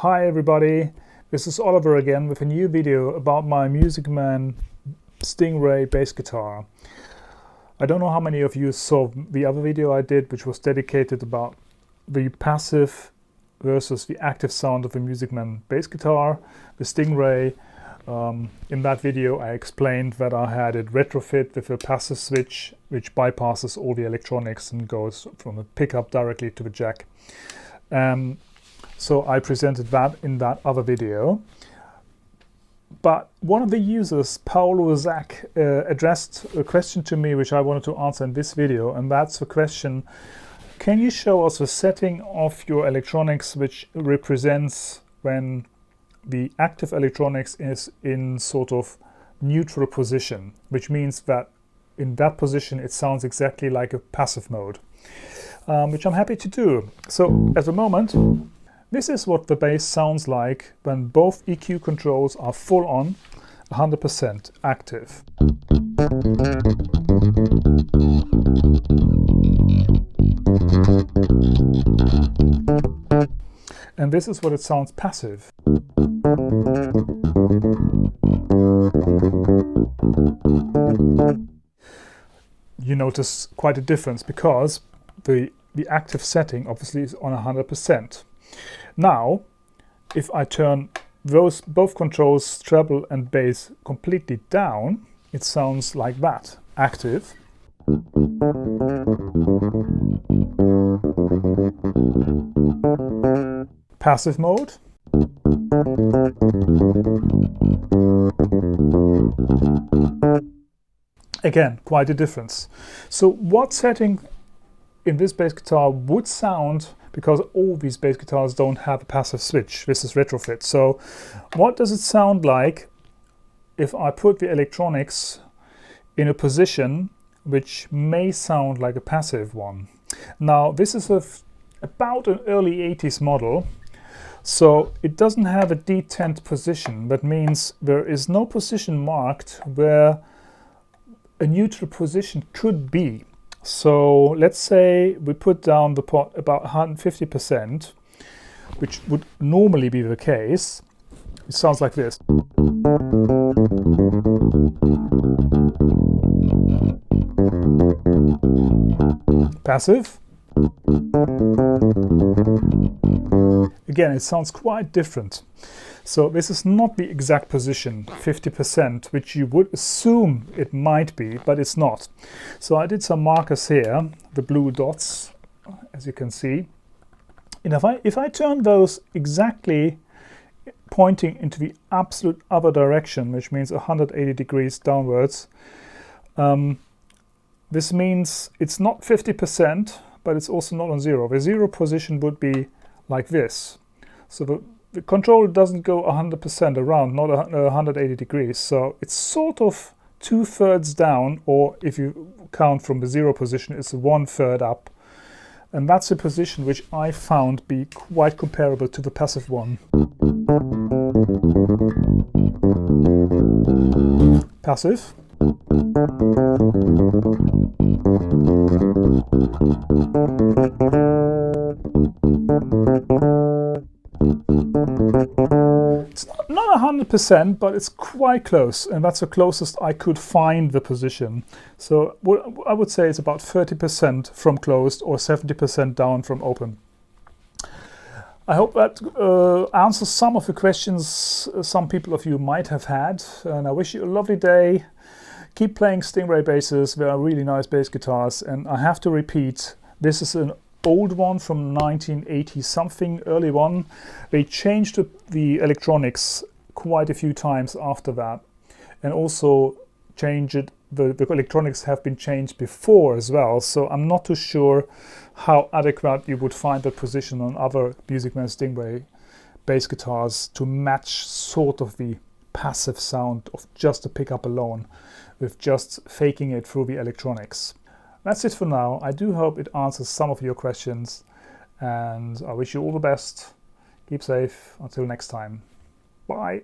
Hi everybody, this is Oliver again with a new video about my Man StingRay bass guitar. I don't know how many of you saw the other video I did, which was dedicated about the passive versus the active sound of the Man bass guitar, the StingRay. In that video I explained that I had it retrofit with a passive switch which bypasses all the electronics and goes from the pickup directly to the jack. So I presented that in that other video. But one of the users, Paulo Zach, addressed a question to me which I wanted to answer in this video, and that's the question: can you show us the setting of your electronics which represents when the active electronics is in sort of neutral position, which means that in that position it sounds exactly like a passive mode, which I'm happy to do. So at the moment, this is what the bass sounds like when both EQ controls are full on, 100% active. And this is what it sounds passive. You notice quite a difference because the active setting obviously is on 100%. Now, if I turn both controls, treble and bass, completely down, it sounds like that, active. Passive mode. Again, quite a difference. So what setting in this bass guitar would sound, because all these bass guitars don't have a passive switch, this is retrofit. So what does it sound like if I put the electronics in a position which may sound like a passive one? Now this is about an early 80s model, so it doesn't have a detent position. That means there is no position marked where a neutral position could be. So let's say we put down the pot about 150%, which would normally be the case. It sounds like this. Passive. Again, it sounds quite different. So this is not the exact position, 50%, which you would assume it might be, but it's not. So I did some markers here, the blue dots, as you can see. And if I turn those exactly pointing into the absolute other direction, which means 180 degrees downwards, this means it's not 50%, but it's also not on zero. The zero position would be like this. So the control doesn't go 100% around, not 180 degrees. So it's sort of 2/3 down, or if you count from the zero position, it's 1/3 up. And that's a position which I found be quite comparable to the passive one. Passive. It's not 100%, but it's quite close, and that's the closest I could find the position. So I would say it's about 30% from closed or 70% down from open. I hope that answers some of the questions some people of you might have had, and I wish you a lovely day. Keep playing StingRay basses. They are really nice bass guitars, and I have to repeat, this is an old one from 1980 something, early one. They changed the electronics quite a few times after that, and also changed it. The electronics have been changed before as well, so I'm not too sure how adequate you would find the position on other Man StingRay bass guitars to match sort of the passive sound of just a pickup alone, with just faking it through the electronics. That's it for now. I do hope it answers some of your questions, and I wish you all the best. Keep safe. Until next time. Bye.